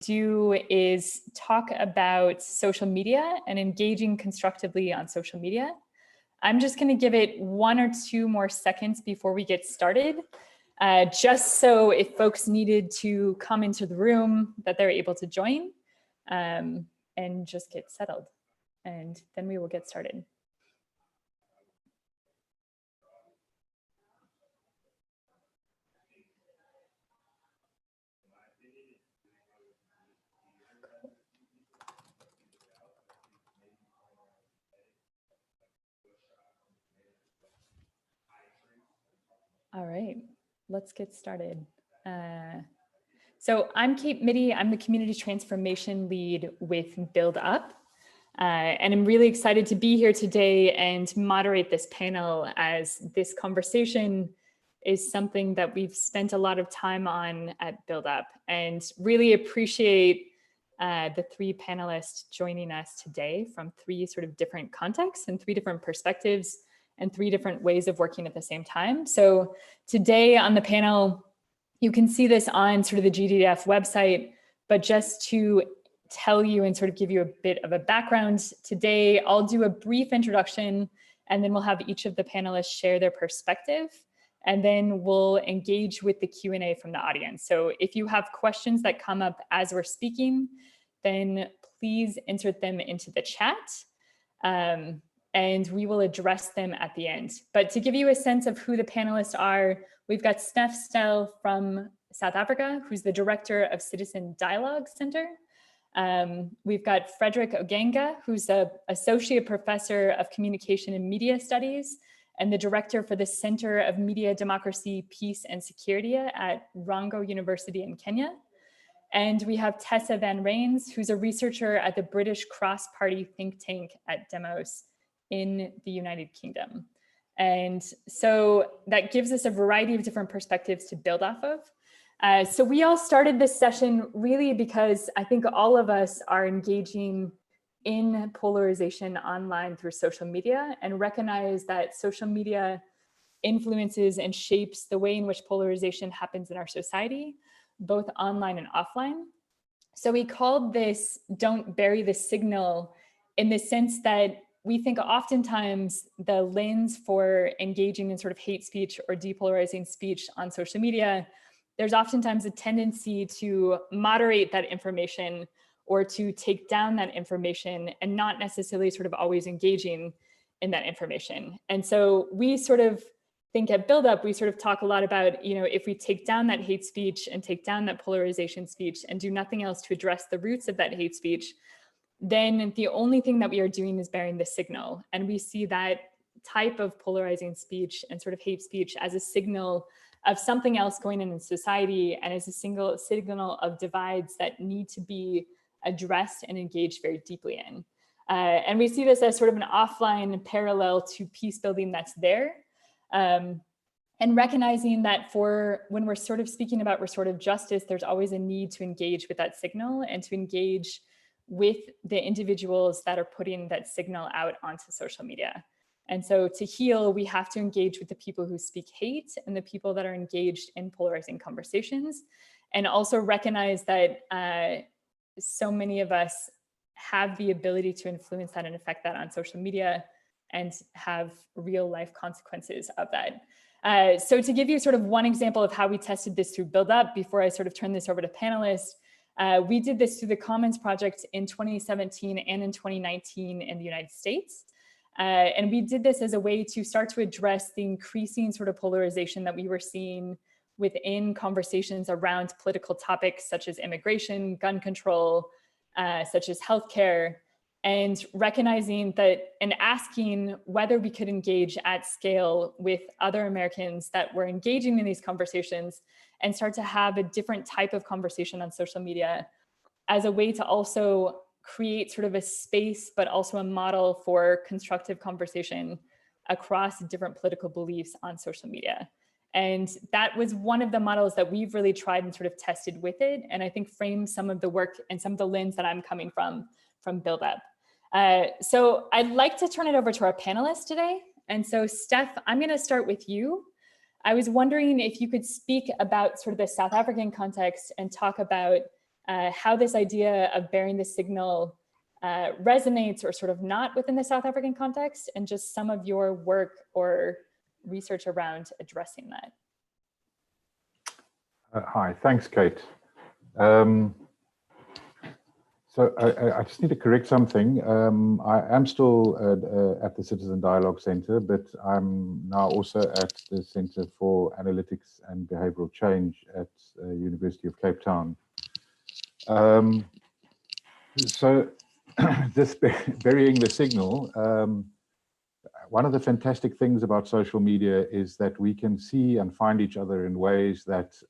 do is talk about social media and engaging constructively on social media. I'm just going to give it 1 or 2 more seconds before we get started, just so if folks needed to come into the room that they're able to join, and just get settled. And then we will get started. All right, let's get started. So I'm Kate Mitty. I'm the Community Transformation Lead with Build Up. And I'm really excited to be here today and moderate this panel, as this conversation is something that we've spent a lot of time on at Build Up, and really appreciate the 3 panelists joining us today from 3 sort of different contexts and 3 different perspectives and 3 different ways of working at the same time. So today on the panel, you can see this on sort of the GDF website, but just to tell you and sort of give you a bit of a background, today I'll do a brief introduction, and then we'll have each of the panelists share their perspective, and then we'll engage with the Q&A from the audience. So if you have questions that come up as we're speaking, then please insert them into the chat. And we will address them at the end. But to give you a sense of who the panelists are, we've got Steph Stell from South Africa, who's the Director of Citizen Dialogue Center. We've got Frederick Oganga, who's an Associate Professor of Communication and Media Studies and the Director for the Center of Media, Democracy, Peace and Security at Rongo University in Kenya. And we have Tessa Van Rains, who's a researcher at the British Cross-Party think tank at Demos in the United Kingdom. And so that gives us a variety of different perspectives to build off of. So we all started this session really because I think all of us are engaging in polarization online through social media, and recognize that social media influences and shapes the way in which polarization happens in our society, both online and offline. So we called this "Don't Bury the Signal," in the sense that we think oftentimes the lens for engaging in sort of hate speech or depolarizing speech on social media, there's oftentimes a tendency to moderate that information or to take down that information, and not necessarily sort of always engaging in that information. And so we sort of think at Build Up, we sort of talk a lot about, if we take down that hate speech and take down that polarization speech and do nothing else to address the roots of that hate speech, then the only thing that we are doing is bearing the signal. And we see that type of polarizing speech and sort of hate speech as a signal of something else going on in society, and as a single signal of divides that need to be addressed and engaged very deeply in. And we see this as sort of an offline parallel to peace building that's there. And recognizing that when we're sort of speaking about restorative justice, there's always a need to engage with that signal and to engage with the individuals that are putting that signal out onto social media. And so to heal, we have to engage with the people who speak hate and the people that are engaged in polarizing conversations, and also recognize that so many of us have the ability to influence that and affect that on social media and have real life consequences of that. So to give you sort of one example of how we tested this through Build Up, before I sort of turn this over to panelists, we did this through the Commons Project in 2017 and in 2019 in the United States. And we did this as a way to start to address the increasing sort of polarization that we were seeing within conversations around political topics such as immigration, gun control, such as healthcare, and recognizing that and asking whether we could engage at scale with other Americans that were engaging in these conversations and start to have a different type of conversation on social media as a way to also create sort of a space, but also a model for constructive conversation across different political beliefs on social media. And that was one of the models that we've really tried and sort of tested with it, and I think frames some of the work and some of the lens that I'm coming from Build Up. So I'd like to turn it over to our panelists today. And so Steph, I'm gonna start with you. I was wondering if you could speak about sort of the South African context and talk about how this idea of bearing the signal resonates or sort of not within the South African context, and just some of your work or research around addressing that. Hi, thanks, Kate. So I just need to correct something. I am still at the Citizen Dialogue Centre, but I'm now also at the Centre for Analytics and Behavioural Change at University of Cape Town. So this burying the signal, one of the fantastic things about social media is that we can see and find each other in ways that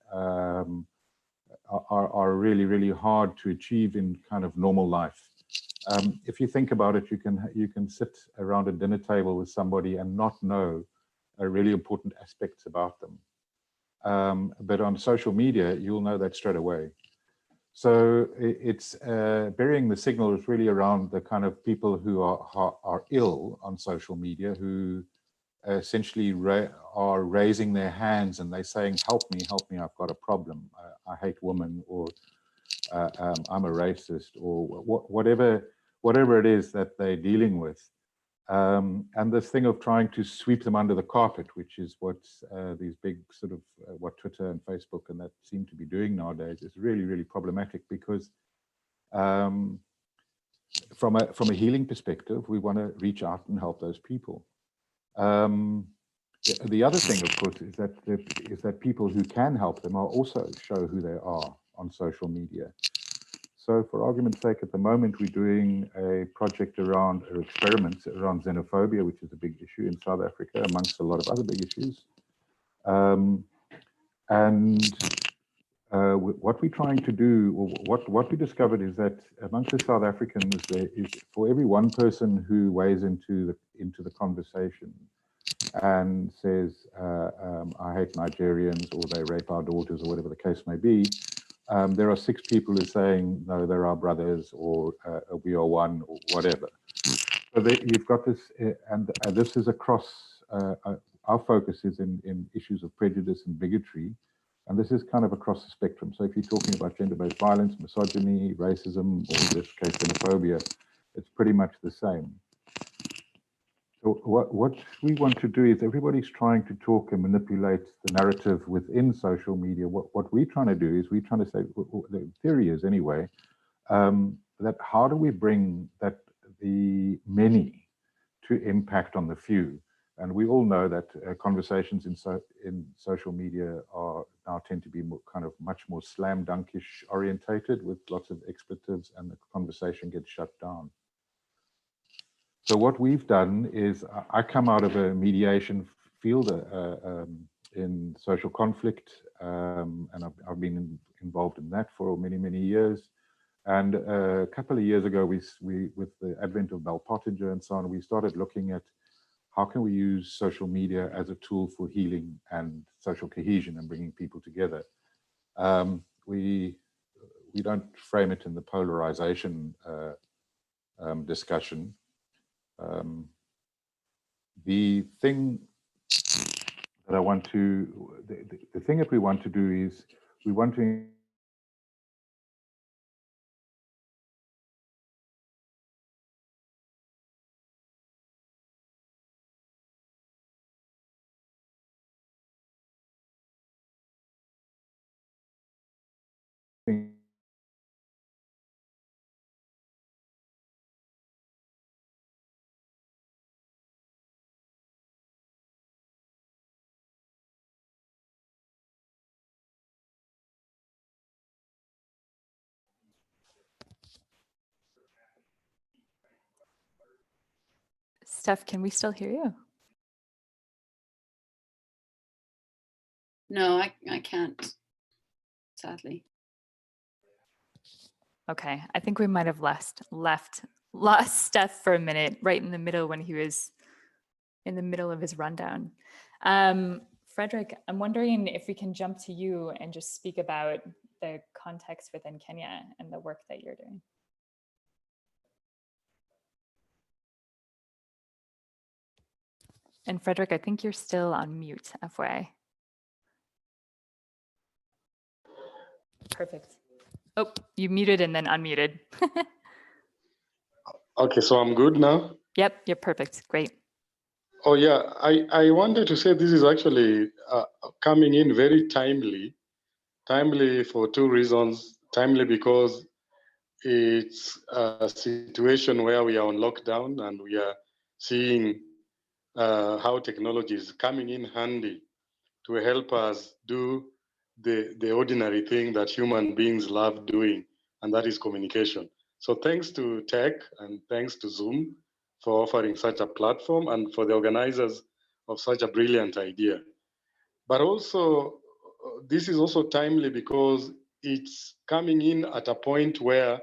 are really, really hard to achieve in kind of normal life. If you think about it, you can sit around a dinner table with somebody and not know really important aspects about them. But on social media, you'll know that straight away. So it's burying the signal is really around the kind of people who are ill on social media, who essentially are raising their hands and they're saying, help me, I've got a problem. I hate women, or I'm a racist, or whatever it is that they're dealing with. And this thing of trying to sweep them under the carpet, which is what these big sort of what Twitter and Facebook and that seem to be doing nowadays, is really, really problematic, because from a healing perspective, we want to reach out and help those people. The other thing, of course, is that people who can help them are also show who they are on social media. So for argument's sake, at the moment, we're doing a project around, or experiments around xenophobia, which is a big issue in South Africa, amongst a lot of other big issues. What we're trying to do, or what we discovered, is that amongst the South Africans, there is, for every one person who weighs into the conversation and says, I hate Nigerians, or they rape our daughters, or whatever the case may be, there are 6 people who are saying, no, they're our brothers, or we are one, or whatever. So you've got this, and this is across, our focus is in issues of prejudice and bigotry, and this is kind of across the spectrum. So if you're talking about gender-based violence, misogyny, racism, or in this case, xenophobia, it's pretty much the same. So what we want to do is, everybody's trying to talk and manipulate the narrative within social media. What we're trying to do is, we're trying to say, the theory is anyway, that how do we bring that the many to impact on the few? And we all know that conversations in social media now tend to be kind of much more slam dunkish orientated, with lots of expletives, and the conversation gets shut down. So what we've done is, I come out of a mediation field in social conflict, and I've been involved in that for many, many years. And a couple of years ago, with the advent of Bell Pottinger and so on, we started looking at how can we use social media as a tool for healing and social cohesion and bringing people together. We don't frame it in the polarization discussion. The thing that I want to, the thing that we want to do is, we want to Steph, can we still hear you? No, I can't, sadly. Okay, I think we might have lost Steph for a minute, right in the middle, when he was in the middle of his rundown. Frederick, I'm wondering if we can jump to you and just speak about the context within Kenya and the work that you're doing. And Frederick, I think you're still on mute, FYI. Perfect. Oh, you muted and then unmuted. Okay, so I'm good now. Yep, you're perfect. Great. Oh yeah, I wanted to say this is actually coming in very timely. Timely for two reasons. Timely because it's a situation where we are on lockdown and we are seeing how technology is coming in handy to help us do the ordinary thing that human beings love doing, and that is communication. So thanks to tech and thanks to Zoom for offering such a platform and for the organizers of such a brilliant idea. But also, this is also timely because it's coming in at a point where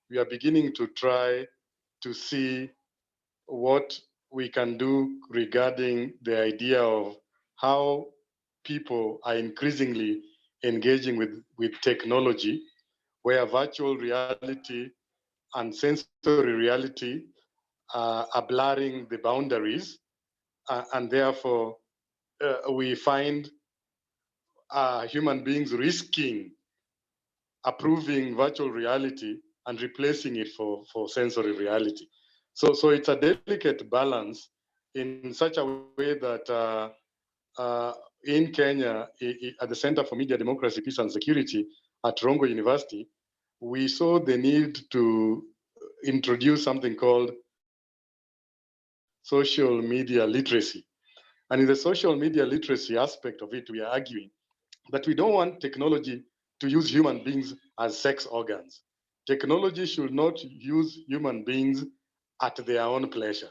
we are beginning to try to see what we can do regarding the idea of how people are increasingly engaging with technology, where virtual reality and sensory reality are blurring the boundaries, and therefore we find human beings risking approving virtual reality and replacing it for sensory reality. So it's a delicate balance in such a way that in Kenya, at the Center for Media Democracy, Peace and Security at Rongo University, we saw the need to introduce something called social media literacy. And in the social media literacy aspect of it, we are arguing that we don't want technology to use human beings as sex organs. Technology should not use human beings at their own pleasure.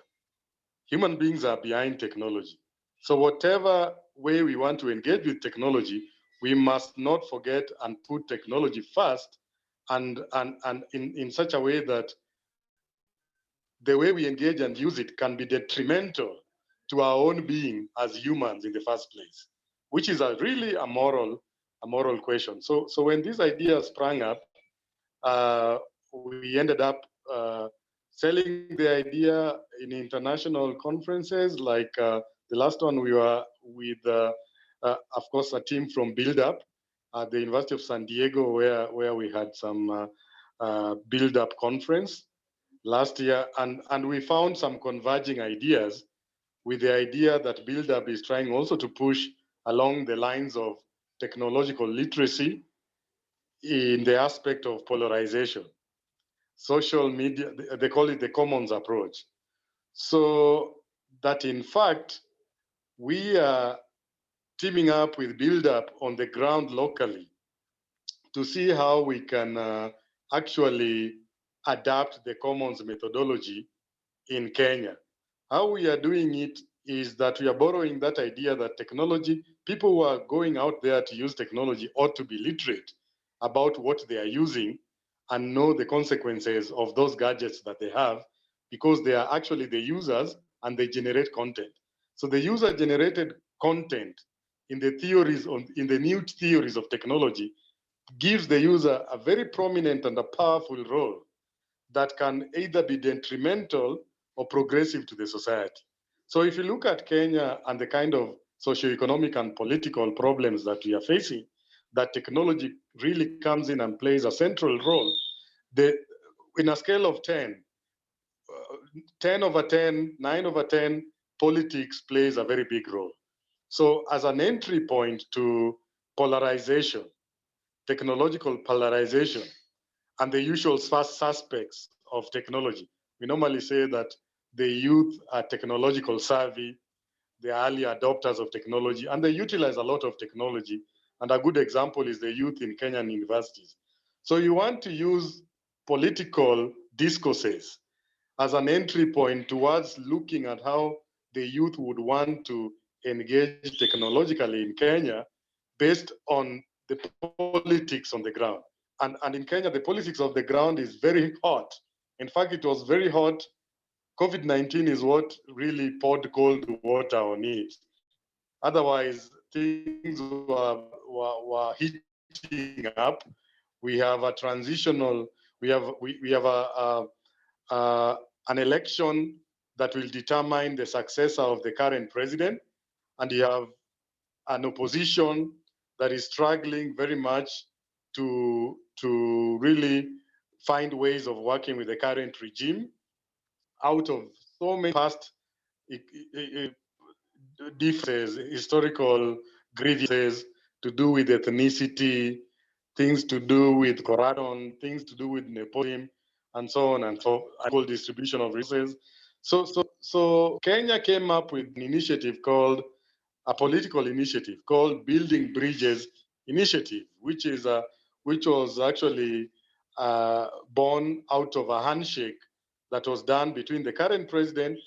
Human beings are behind technology. So whatever way we want to engage with technology, we must not forget and put technology first and in such a way that the way we engage and use it can be detrimental to our own being as humans in the first place, which is really a moral question. So when this idea sprang up, we ended up selling the idea in international conferences. Like the last one, we were with, of course, a team from Build Up at the University of San Diego, where we had some Build Up conference last year, and we found some converging ideas with the idea that Build Up is trying also to push along the lines of technological literacy in the aspect of polarization. Social media, they call it the commons approach. So that in fact, we are teaming up with Build Up on the ground locally to see how we can actually adapt the commons methodology in Kenya. How we are doing it is that we are borrowing that idea that technology, people who are going out there to use technology ought to be literate about what they are using and know the consequences of those gadgets that they have, because they are actually the users and they generate content. So the user generated content in the theories, in the new theories of technology, gives the user a very prominent and a powerful role that can either be detrimental or progressive to the society. So if you look at Kenya and the kind of socioeconomic and political problems that we are facing, that technology really comes in and plays a central role. In a scale of 10, 10 over 10, 9 over 10, politics plays a very big role. So as an entry point to polarization, technological polarization, and the usual suspects of technology. We normally say that the youth are technological savvy, they are early adopters of technology, and they utilize a lot of technology. And a good example is the youth in Kenyan universities. So you want to use political discourses as an entry point towards looking at how the youth would want to engage technologically in Kenya based on the politics on the ground. And in Kenya, the politics of the ground is very hot. In fact, it was very hot. COVID-19 is what really poured cold water on it. Otherwise, things were heating up. We have a transitional, we have an election that will determine the successor of the current president. And you have an opposition that is struggling very much to to really find ways of working with the current regime out of so many past differences, historical grievances to do with ethnicity, things to do with corruption, things to do with nepotism, and so on and so equal distribution of resources. So Kenya came up with an initiative called a political initiative called Building Bridges Initiative, which was actually born out of a handshake that was done between the current president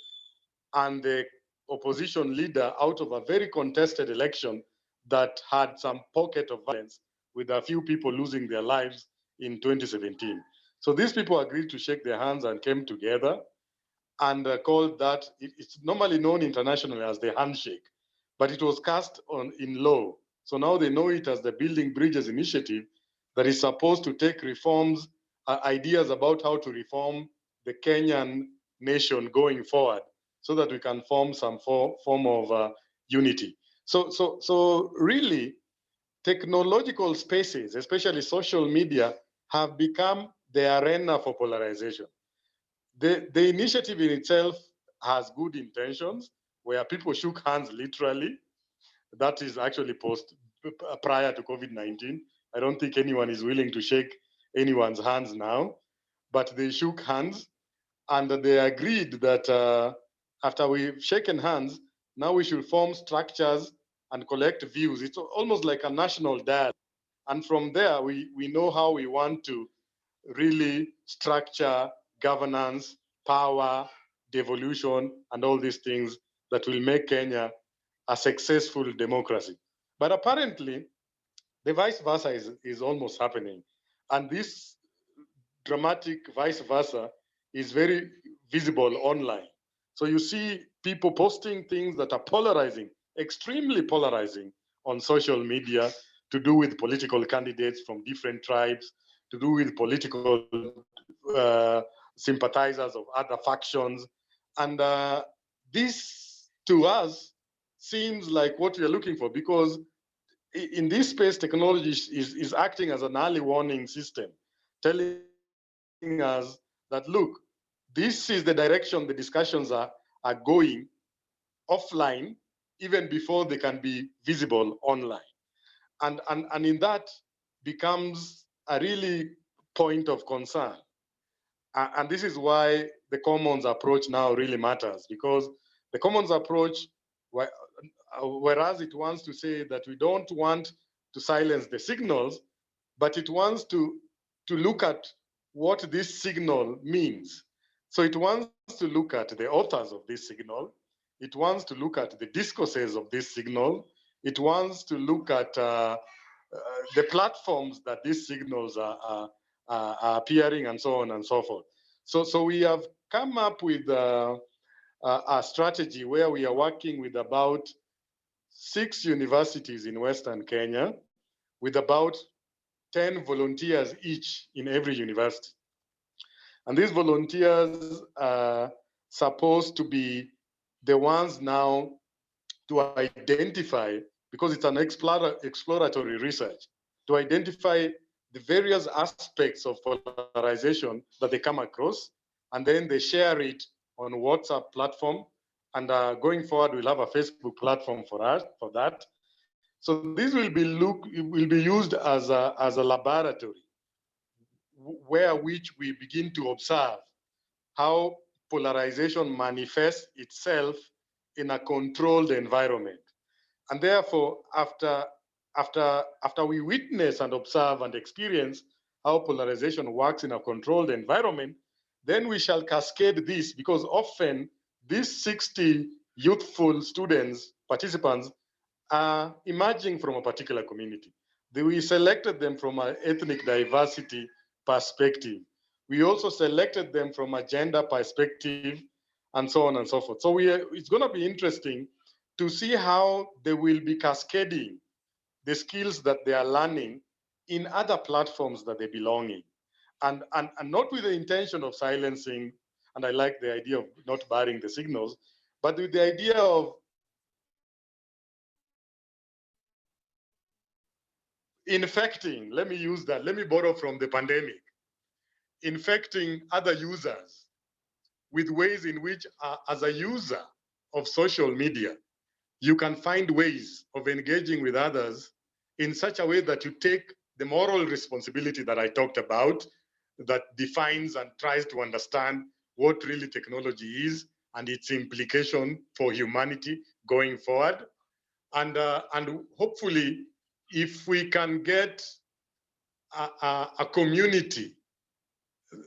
and the opposition leader out of a very contested election that had some pocket of violence with a few people losing their lives in 2017. So these people agreed to shake their hands and came together and called that, it's normally known internationally as the handshake, but it was cast on in law. So now they know it as the Building Bridges Initiative that is supposed to take reforms, ideas about how to reform the Kenyan nation going forward so that we can form some form of unity. So really, technological spaces, especially social media, have become the arena for polarization. The initiative in itself has good intentions, where people shook hands literally. That is actually prior to COVID-19. I don't think anyone is willing to shake anyone's hands now, but they shook hands and they agreed that after we've shaken hands, now we should form structures and collect views. It's almost like a national dialogue. And from there, we know how we want to really structure governance, power, devolution, and all these things that will make Kenya a successful democracy. But apparently, the vice versa is almost happening. And this dramatic vice versa is very visible online. So you see people posting things that are polarizing, extremely polarizing on social media to do with political candidates from different tribes, to do with political sympathizers of other factions. And this, to us, seems like what we are looking for, because in this space, technology is acting as an early warning system, telling us that, look, this is the direction the discussions are going offline, even before they can be visible online. And in that becomes a really point of concern. And this is why the commons approach now really matters, because the commons approach, whereas it wants to say that we don't want to silence the signals, but it wants to look at what this signal means. So it wants to look at the authors of this signal. It wants to look at the discourses of this signal. It wants to look at the platforms that these signals are appearing, and so on and so forth. So we have come up with a strategy where we are working with about 6 universities in Western Kenya, with about 10 volunteers each in every university. And these volunteers are supposed to be the ones now to identify, because it's an exploratory research, to identify the various aspects of polarization that they come across, and then they share it on WhatsApp platform. And going forward, we'll have a Facebook platform for that. So this will be used as a laboratory, where which we begin to observe how polarization manifests itself in a controlled environment. And therefore, after we witness and observe and experience how polarization works in a controlled environment, then we shall cascade this, because often these 60 youthful students, participants, are emerging from a particular community. We selected them from an ethnic diversity perspective. We also selected them from a gender perspective, and so on and so forth. So it's going to be interesting to see how they will be cascading the skills that they are learning in other platforms that they belong in. And not with the intention of silencing, and I like the idea of not barring the signals, but with the idea of infecting, let me use that, let me borrow from the pandemic, infecting other users with ways in which, as a user of social media, you can find ways of engaging with others in such a way that you take the moral responsibility that I talked about, that defines and tries to understand what really technology is and its implication for humanity going forward. And hopefully, if we can get a community,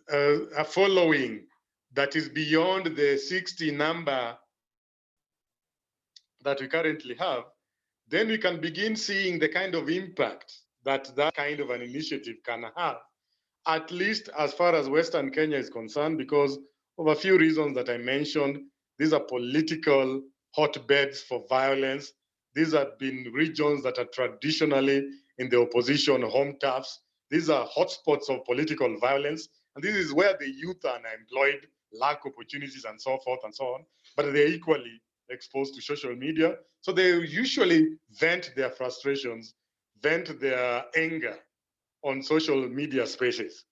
a following that is beyond the 60 number that we currently have, then we can begin seeing the kind of impact that that kind of an initiative can have, at least as far as Western Kenya is concerned, because of a few reasons that I mentioned. These are political hotbeds for violence. These have been regions that are traditionally in the opposition home turfs. These are hotspots of political violence. And this is where the youth are unemployed, lack opportunities, and so forth and so on. But they're equally exposed to social media. So they usually vent their frustrations, vent their anger on social media spaces.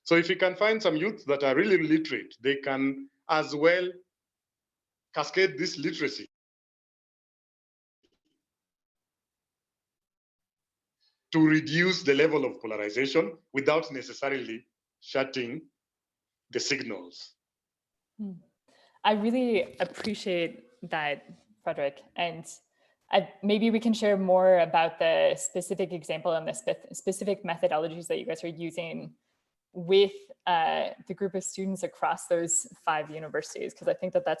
So if you can find some youth that are really literate, they can as well cascade this literacy to reduce the level of polarization without necessarily shutting the signals. I really appreciate that, Frederick. And maybe we can share more about the specific example and the specific methodologies that you guys are using with the group of students across those 5 universities, because I think that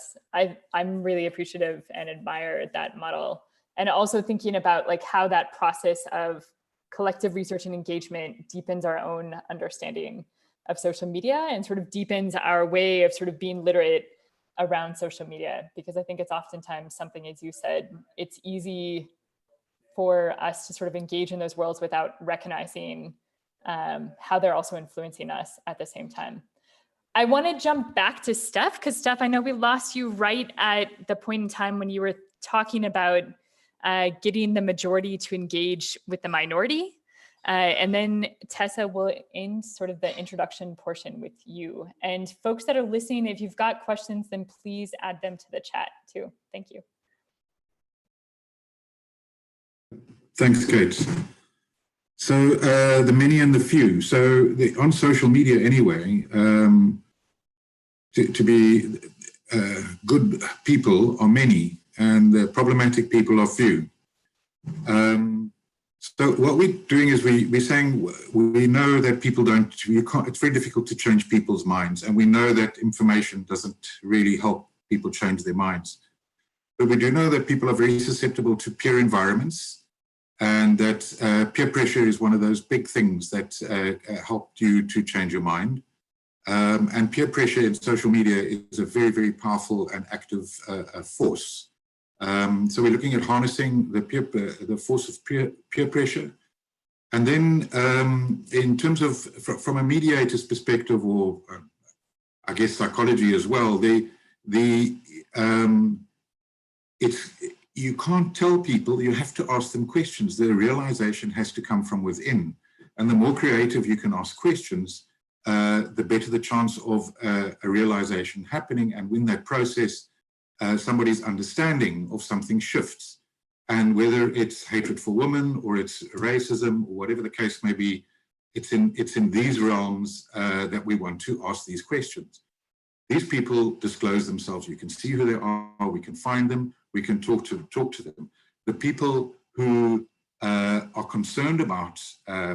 I'm really appreciative and admire that model. And also thinking about like how that process of collective research and engagement deepens our own understanding of social media and sort of deepens our way of sort of being literate around social media, because I think it's oftentimes something, as you said, it's easy for us to sort of engage in those worlds without recognizing how they're also influencing us at the same time. I want to jump back to Steph, because Steph, I know we lost you right at the point in time when you were talking about getting the majority to engage with the minority. And then Tessa will end sort of the introduction portion with you. And folks that are listening, if you've got questions, then please add them to the chat too. Thank you. Thanks, Kate. So the many and the few. So on social media anyway, to be good people are many and the problematic people are few. So what we're doing is we're saying we know that people it's very difficult to change people's minds, and we know that information doesn't really help people change their minds. But we do know that people are very susceptible to peer environments, and that peer pressure is one of those big things that help you to change your mind. And peer pressure in social media is a very, very powerful and active force. So we're looking at harnessing the force of peer pressure. And then in terms of, from a mediator's perspective, or I guess psychology as well, you can't tell people, you have to ask them questions. The realization has to come from within. And the more creative you can ask questions, the better the chance of a realization happening. And when that process, somebody's understanding of something shifts. And whether it's hatred for women or it's racism or whatever the case may be, it's in these realms that we want to ask these questions. These people disclose themselves. You can see who they are. We can find them. We can talk to them. The people who are concerned about,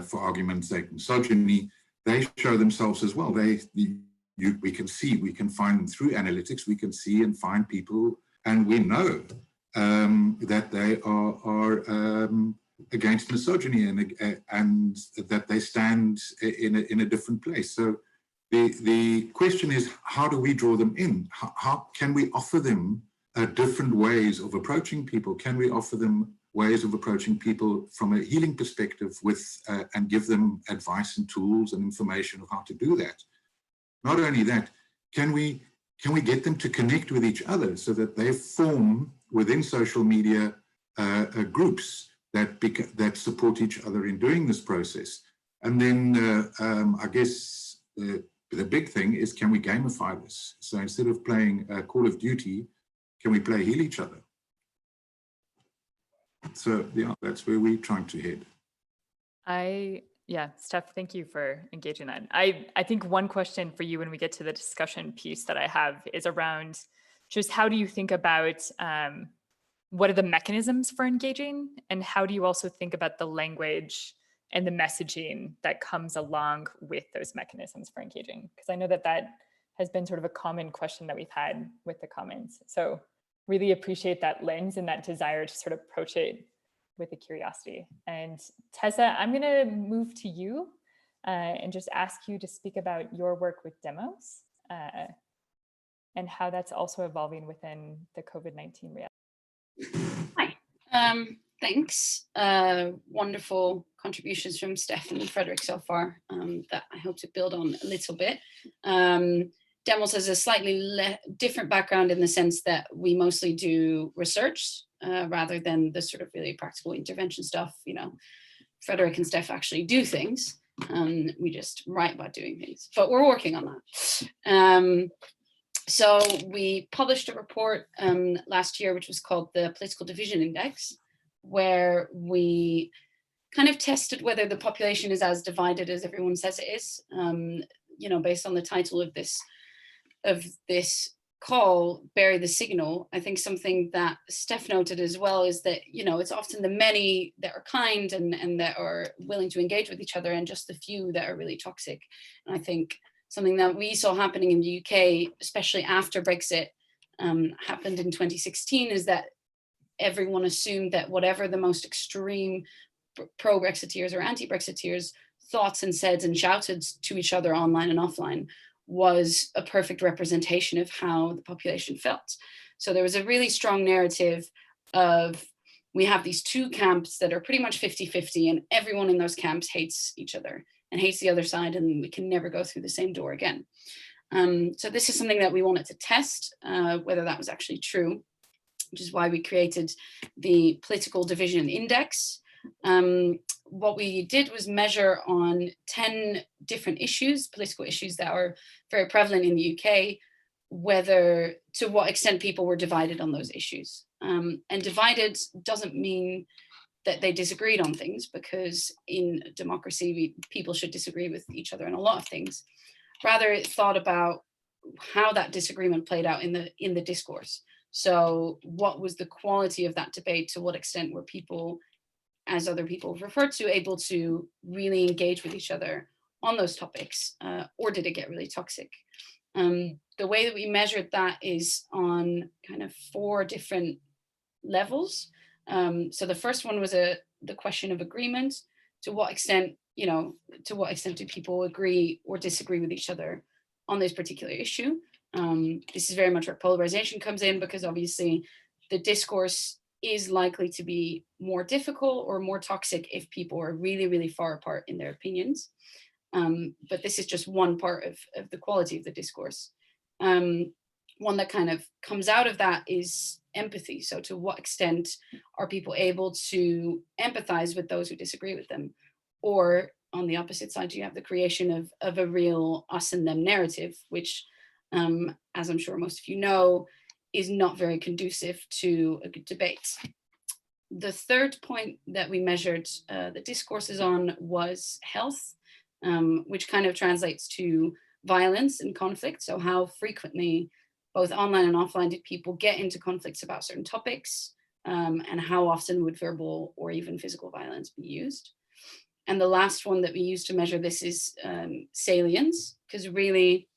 for argument's sake, misogyny, they show themselves as well. We can see, we can find them through analytics. We can see and find people, and we know that they are against misogyny and that they stand in a different place. So the question is, how do we draw them in? How can we offer them different ways of approaching people? Can we offer them ways of approaching people from a healing perspective and give them advice and tools and information of how to do that? Not only that, can we get them to connect with each other so that they form within social media groups that support each other in doing this process. And then I guess the big thing is, can we gamify this? So instead of playing Call of Duty, can we play Heal Each Other? So yeah, that's where we're trying to head. Yeah, Steph, thank you for engaging that. I think one question for you when we get to the discussion piece that I have is around just how do you think about what are the mechanisms for engaging, and how do you also think about the language and the messaging that comes along with those mechanisms for engaging? Because I know that that has been sort of a common question that we've had with the comments. So really appreciate that lens and that desire to sort of approach it with a curiosity. And Tessa, I'm going to move to you and just ask you to speak about your work with demos and how that's also evolving within the COVID-19 reality. Hi, thanks. Wonderful contributions from Steph and Frederick so far that I hope to build on a little bit. Demos has a slightly different background in the sense that we mostly do research rather than the sort of really practical intervention stuff. You know, Frederick and Steph actually do things. We just write about doing things, but we're working on that. So we published a report last year, which was called the Political Division Index, where we kind of tested whether the population is as divided as everyone says it is. You know, based on the title of this call, Bury the Signal, I think something that Steph noted as well is that, you know, it's often the many that are kind and that are willing to engage with each other, and just the few that are really toxic. And I think something that we saw happening in the UK, especially after Brexit happened in 2016, is that everyone assumed that whatever the most extreme pro-Brexiteers or anti-Brexiteers thoughts and said and shouted to each other online and offline was a perfect representation of how the population felt. So there was a really strong narrative of, we have these two camps that are pretty much 50-50, and everyone in those camps hates each other and hates the other side, and we can never go through the same door again. So this is something that we wanted to test, whether that was actually true, which is why we created the Political Division Index. What we did was measure on 10 different issues, political issues that are very prevalent in the UK, to what extent people were divided on those issues. And divided doesn't mean that they disagreed on things, because in democracy, people should disagree with each other on a lot of things. Rather, it thought about how that disagreement played out in the discourse. So what was the quality of that debate? To what extent were people, as other people referred to, able to really engage with each other on those topics, or did it get really toxic? The way that we measured that is on kind of 4 different levels. So the first one was the question of agreement. To what extent, do people agree or disagree with each other on this particular issue? This is very much where polarization comes in, because obviously the discourse is likely to be more difficult or more toxic if people are really, really far apart in their opinions. But this is just one part of the quality of the discourse. One that kind of comes out of that is empathy. So to what extent are people able to empathize with those who disagree with them? Or on the opposite side, you have the creation of a real us and them narrative, which, as I'm sure most of you know, is not very conducive to a good debate. The third point that we measured the discourses on was health, which kind of translates to violence and conflict. So how frequently, both online and offline, did people get into conflicts about certain topics, and how often would verbal or even physical violence be used? And the last one that we use to measure this is salience, because really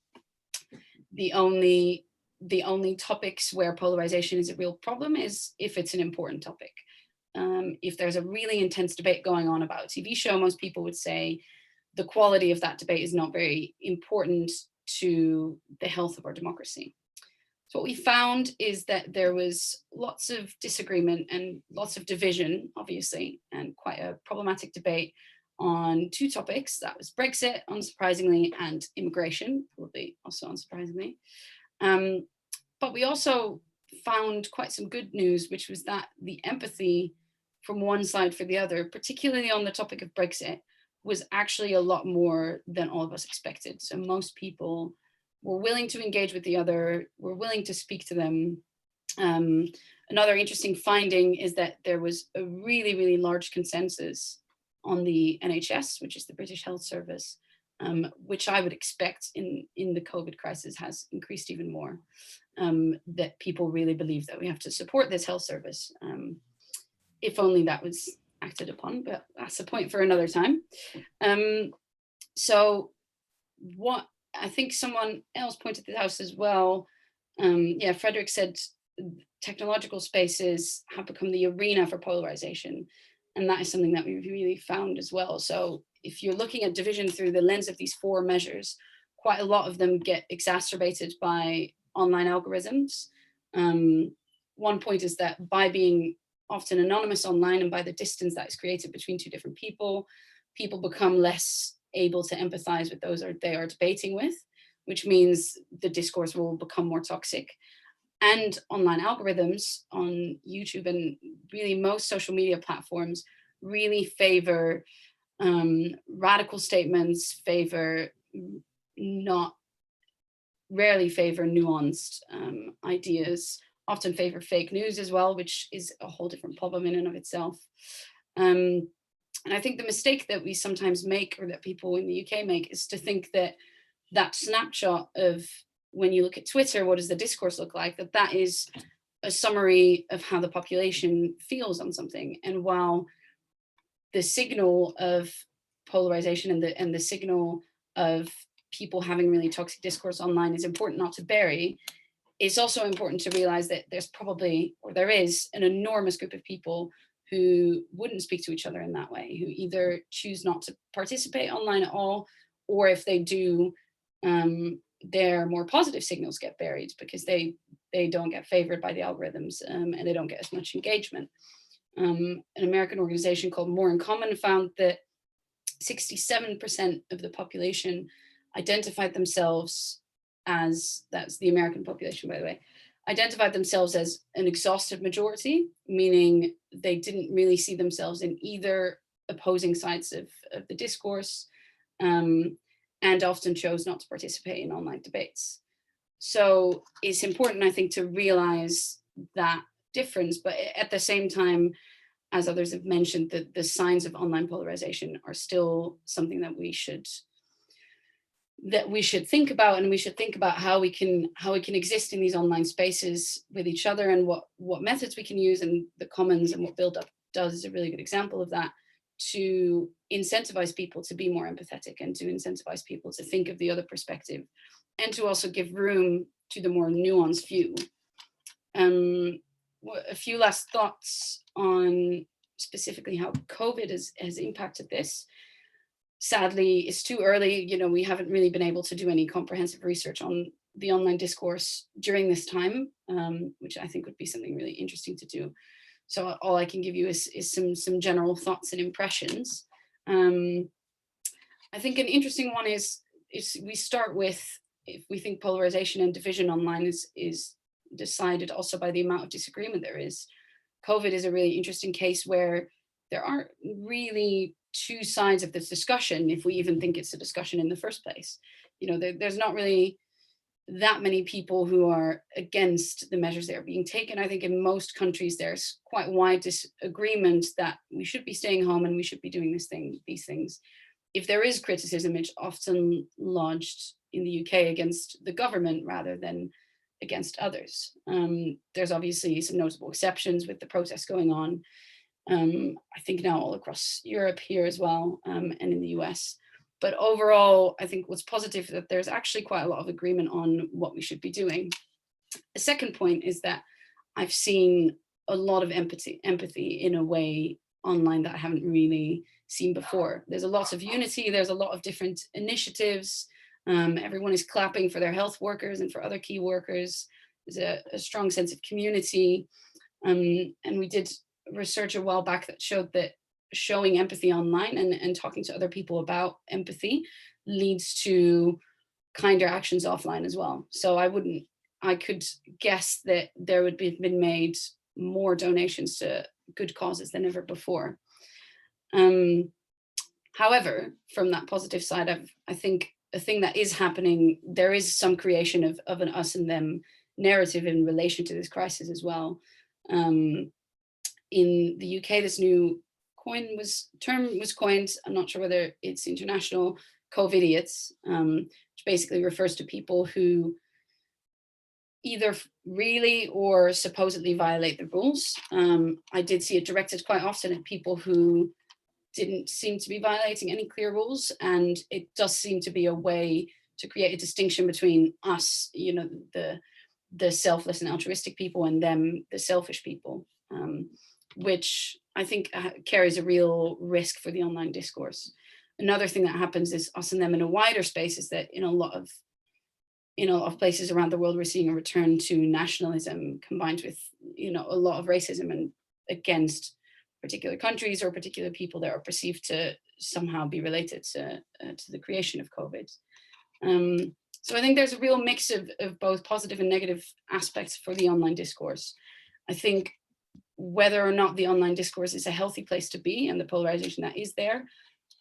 the only topics where polarization is a real problem is if it's an important topic. If there's a really intense debate going on about a TV show, most people would say the quality of that debate is not very important to the health of our democracy. So what we found is that there was lots of disagreement and lots of division, obviously, and quite a problematic debate on 2 topics. That was Brexit, unsurprisingly, and immigration, probably also unsurprisingly. But we also found quite some good news, which was that the empathy from one side for the other, particularly on the topic of Brexit, was actually a lot more than all of us expected. So most people were willing to engage with the other, were willing to speak to them. Another interesting finding is that there was a really, really large consensus on the NHS, which is the British Health Service, which I would expect in the COVID crisis has increased even more, that people really believe that we have to support this health service. If only that was acted upon, but that's a point for another time. So what I think someone else pointed this out as well. Yeah, Frederick said technological spaces have become the arena for polarization. And that is something that we've really found as well. So if you're looking at division through the lens of these 4 measures, quite a lot of them get exacerbated by online algorithms. One point is that by being often anonymous online and by the distance that is created between 2 different people, people become less able to empathize with those they are debating with, which means the discourse will become more toxic. And online algorithms on YouTube and really most social media platforms really favor radical statements, rarely favor nuanced ideas, often favor fake news as well, which is a whole different problem in and of itself. And I think the mistake that we sometimes make, or that people in the UK make, is to think that that snapshot of when you look at Twitter, what does the discourse look like, that is a summary of how the population feels on something. And while the signal of polarization and the signal of people having really toxic discourse online is important not to bury, it's also important to realize that there is an enormous group of people who wouldn't speak to each other in that way, who either choose not to participate online at all, or if they do, their more positive signals get buried because they don't get favored by the algorithms, and they don't get as much engagement. An American organization called More in Common found that 67% of the population identified themselves as, that's the American population, by the way, identified themselves as an exhausted majority, meaning they didn't really see themselves in either opposing sides of the discourse, and often chose not to participate in online debates. So it's important, I think, to realize that difference, but at the same time, as others have mentioned, that the signs of online polarization are still something that we should think about, and we should think about how we can exist in these online spaces with each other, and what methods we can use. And the Commons and what Build Up does is a really good example of that, to incentivize people to be more empathetic and to incentivize people to think of the other perspective, and to also give room to the more nuanced view. A few last thoughts on specifically how COVID has impacted this. Sadly, it's too early. We haven't really been able to do any comprehensive research on the online discourse during this time, which I think would be something really interesting to do. So all I can give you is some general thoughts and impressions. I think an interesting one is we start with, if we think polarization and division online is decided also by the amount of disagreement there is, COVID is a really interesting case where there aren't really 2 sides of this discussion, if we even think it's a discussion in the first place. There's not really that many people who are against the measures that are being taken. I think in most countries there's quite wide disagreement that we should be staying home and we should be doing these things. If there is criticism, it's often lodged in the UK against the government rather than against others. There's obviously some notable exceptions with the protests going on, I think now all across Europe here as well, and in the US. But overall, I think what's positive is that there's actually quite a lot of agreement on what we should be doing. The second point is that I've seen a lot of empathy in a way online that I haven't really seen before. There's a lot of unity, there's a lot of different initiatives. Everyone is clapping for their health workers and for other key workers. There's a strong sense of community. And we did research a while back that showed that showing empathy online and talking to other people about empathy leads to kinder actions offline as well. So I could guess that there would be been made more donations to good causes than ever before. However, from that positive side, I think a thing that is happening, there is some creation of an us and them narrative in relation to this crisis as well. In the UK, this new term was coined, I'm not sure whether it's international, COVIDiots, which basically refers to people who either really or supposedly violate the rules. I did see it directed quite often at people who didn't seem to be violating any clear rules, and it does seem to be a way to create a distinction between us, you know, the selfless and altruistic people, and them, the selfish people, which I think carries a real risk for the online discourse. Another thing that happens is us and them in a wider space is that in a lot of places around the world, we're seeing a return to nationalism combined with, you know, a lot of racism and against particular countries or particular people that are perceived to somehow be related to the creation of COVID. So I think there's a real mix of both positive and negative aspects for the online discourse. I think whether or not the online discourse is a healthy place to be, and the polarization that is there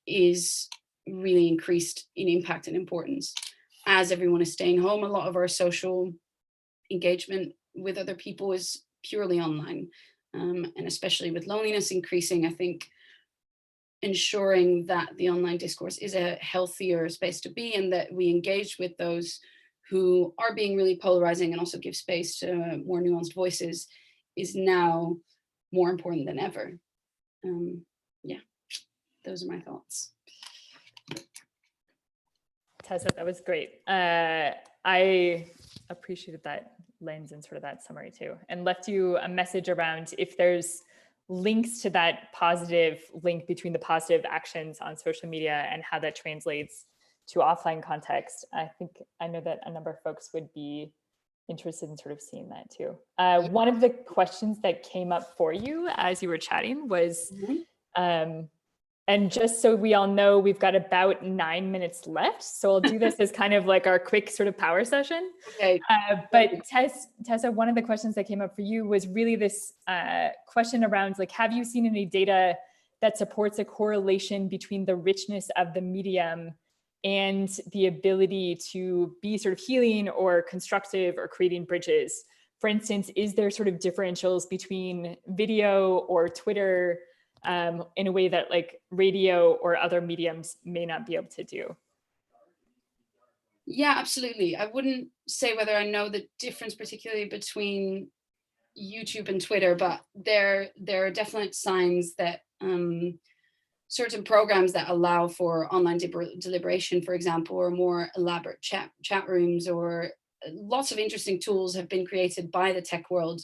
is really increased in impact and importance. As everyone is staying home, a lot of our social engagement with other people is purely online. And especially with loneliness increasing, I think ensuring that the online discourse is a healthier space to be, and that we engage with those who are being really polarizing and also give space to more nuanced voices is now more important than ever. Yeah, those are my thoughts. Tessa, that was great. I appreciated that lens and sort of that summary too, and left you a message around if there's links to that positive link between the positive actions on social media and how that translates to offline context. I know that a number of folks would be interested in sort of seeing that too. One of the questions that came up for you as you were chatting was, and just so we all know, we've got about 9 minutes left. So I'll do this as kind of like our quick sort of power session. Okay. But Tessa, one of the questions that came up for you was really this question around, like, have you seen any data that supports a correlation between the richness of the medium and the ability to be sort of healing or constructive or creating bridges? For instance, is there sort of differentials between video or Twitter in a way that like radio or other mediums may not be able to do? Yeah, absolutely. I wouldn't say whether I know the difference particularly between YouTube and Twitter, but there are definite signs that certain programs that allow for online deliberation, for example, or more elaborate chat rooms, or lots of interesting tools have been created by the tech world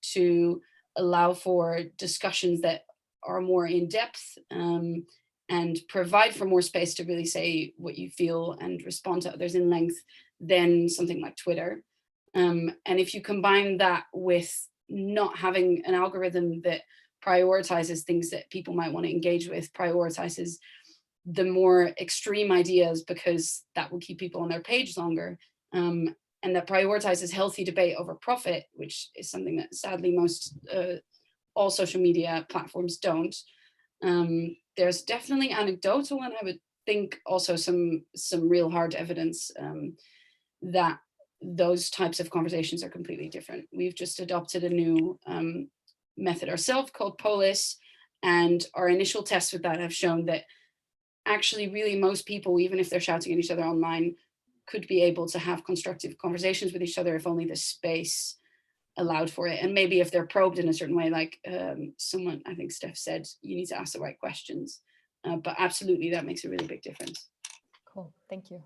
to allow for discussions that are more in depth and provide for more space to really say what you feel and respond to others in length than something like Twitter. And if you combine that with not having an algorithm that prioritizes things that people might want to engage with, prioritizes the more extreme ideas because that will keep people on their page longer, and that prioritizes healthy debate over profit, which is something that sadly most all social media platforms don't. There's definitely anecdotal, and I would think also some real hard evidence that those types of conversations are completely different. We've just adopted a new method ourselves called Polis, and our initial tests with that have shown that actually really most people, even if they're shouting at each other online, could be able to have constructive conversations with each other if only the space allowed for it. And maybe if they're probed in a certain way, like someone, I think Steph said, you need to ask the right questions. But absolutely, that makes a really big difference. Cool, thank you.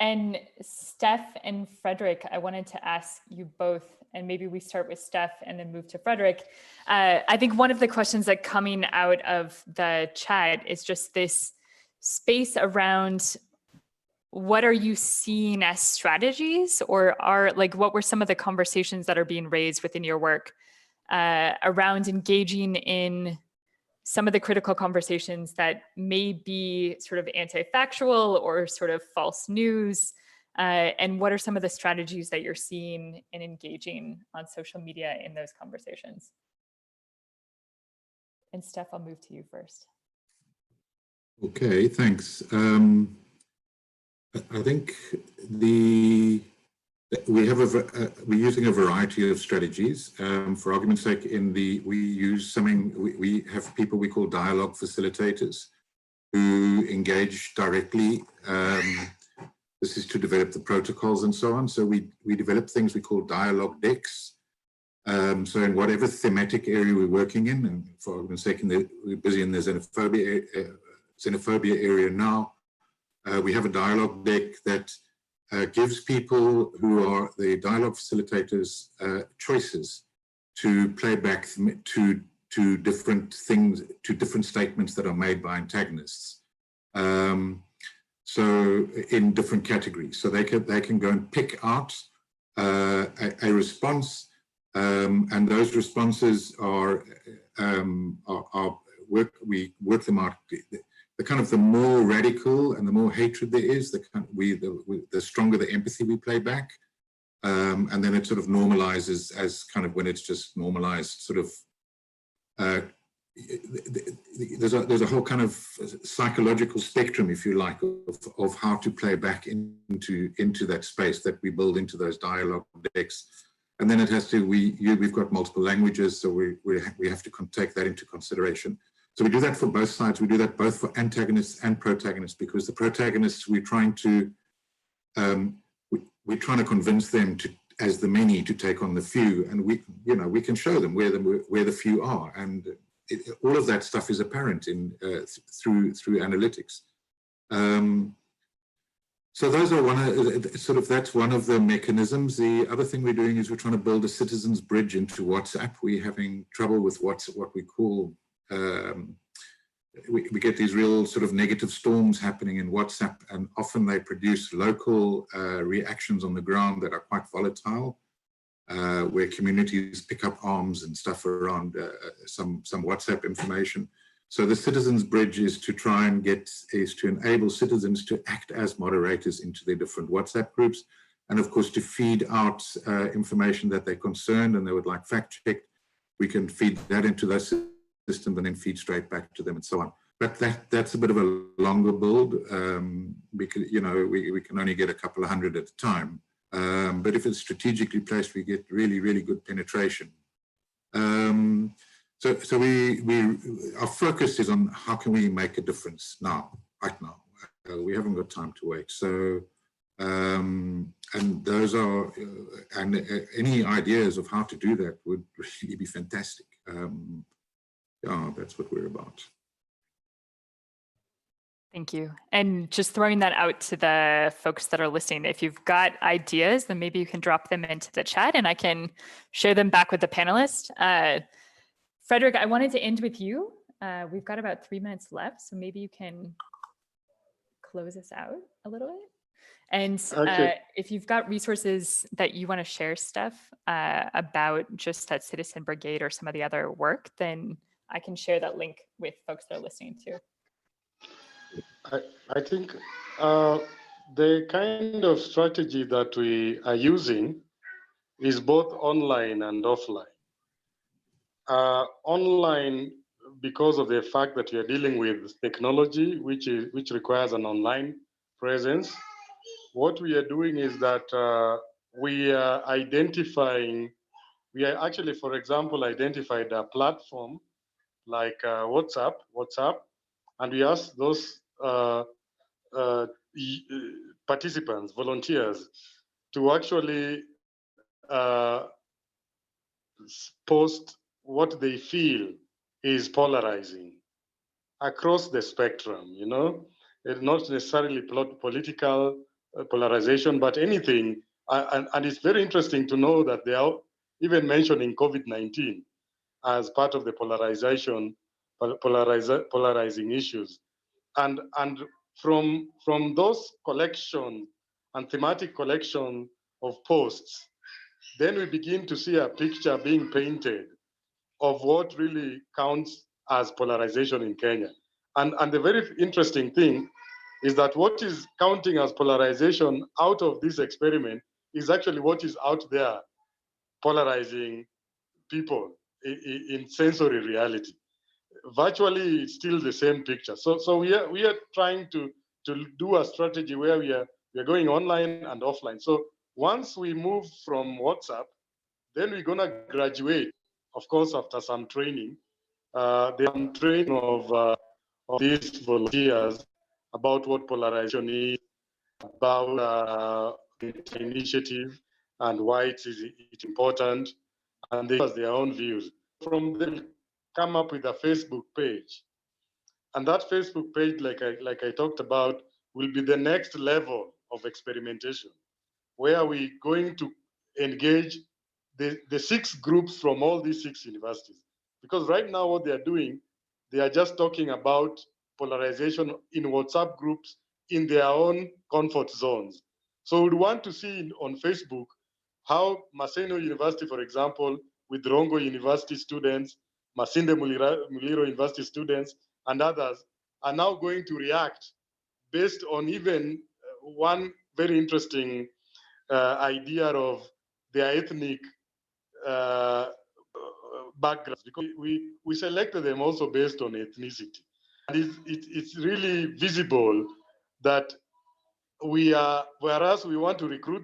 And Steph and Frederick, I wanted to ask you both, and maybe we start with Steph and then move to Frederick. I think one of the questions that coming out of the chat is just this space around what are you seeing as strategies, or are like, what were some of the conversations that are being raised within your work around engaging in some of the critical conversations that may be sort of anti-factual or sort of false news, and what are some of the strategies that you're seeing in engaging on social media in those conversations? And Steph, I'll move to you first. Okay, thanks. I think we're using a variety of strategies. For argument's sake, we have people we call dialogue facilitators who engage directly. This is to develop the protocols and so on. So we develop things we call dialogue decks. So in whatever thematic area we're working in, and for argument's sake, we're busy in the xenophobia area now, we have a dialogue deck that gives people who are the dialogue facilitators choices to play back to different things, to different statements that are made by antagonists. So in different categories, so they can go and pick out a response, and those responses we work them out. The more radical and the more hatred there is, the stronger the empathy we play back, and then it sort of normalizes as kind of when it's just normalized sort of. There's a whole kind of psychological spectrum, if you like, of how to play back into that space that we build into those dialogue decks, and then it has to. We've got multiple languages, so we have to take that into consideration. So we do that for both sides. We do that both for antagonists and protagonists, because the protagonists we're trying to convince them to, as the many, to take on the few, and we can show them where the few are, and all of that stuff is apparent in through analytics. So those are that's one of the mechanisms. The other thing we're doing is we're trying to build a citizens bridge into WhatsApp. We're having trouble with what we call. We get these real sort of negative storms happening in WhatsApp, and often they produce local reactions on the ground that are quite volatile, where communities pick up arms and stuff around some WhatsApp information. So the citizens bridge is to enable citizens to act as moderators into their different WhatsApp groups, and of course to feed out information that they're concerned and they would like fact checked. We can feed that into those system and then feed straight back to them and so on. But that's a bit of a longer build, because we can only get a couple of hundred at a time. But if it's strategically placed, we get really, really good penetration. So our focus is on how can we make a difference right now. We haven't got time to wait. So and those are any ideas of how to do that would really be fantastic. Yeah, that's what we're about. Thank you. And just throwing that out to the folks that are listening, if you've got ideas, then maybe you can drop them into the chat and I can share them back with the panelists. Frederick, I wanted to end with you. We've got about 3 minutes left, so maybe you can close us out a little bit. And if you've got resources that you want to share, Steph, about just that Citizen Brigade or some of the other work, then I can share that link with folks that are listening too. I think the kind of strategy that we are using is both online and offline. Online, because of the fact that we are dealing with technology, which requires an online presence. What we are doing is that we are actually, for example, identified a platform like WhatsApp, and we asked those participants, volunteers, to actually post what they feel is polarizing across the spectrum, It's not necessarily political polarization, but anything. And it's very interesting to know that they are even mentioning COVID-19 as part of the polarizing issues. And from those collection and thematic collection of posts, then we begin to see a picture being painted of what really counts as polarization in Kenya. And the very interesting thing is that what is counting as polarization out of this experiment is actually what is out there polarizing people in sensory reality. virtually it's still the same picture. So we are trying to do a strategy where we are going online and offline. So once we move from WhatsApp, then we're gonna graduate, of course, after some training. There's some training of these volunteers about what polarization is, about the initiative and why it's important, and they have their own views. From there, come up with a Facebook page, and that Facebook page, like I talked about, will be the next level of experimentation, where we're going to engage the 6 groups from all these 6 universities. Because right now what they are doing, they are just talking about polarization in WhatsApp groups in their own comfort zones. So we'd want to see on Facebook how Maseno University, for example, with Rongo University students, Masinde Muliro University students, and others are now going to react based on even one very interesting idea of their ethnic backgrounds, because we selected them also based on ethnicity. And it's really visible that we are, whereas we want to recruit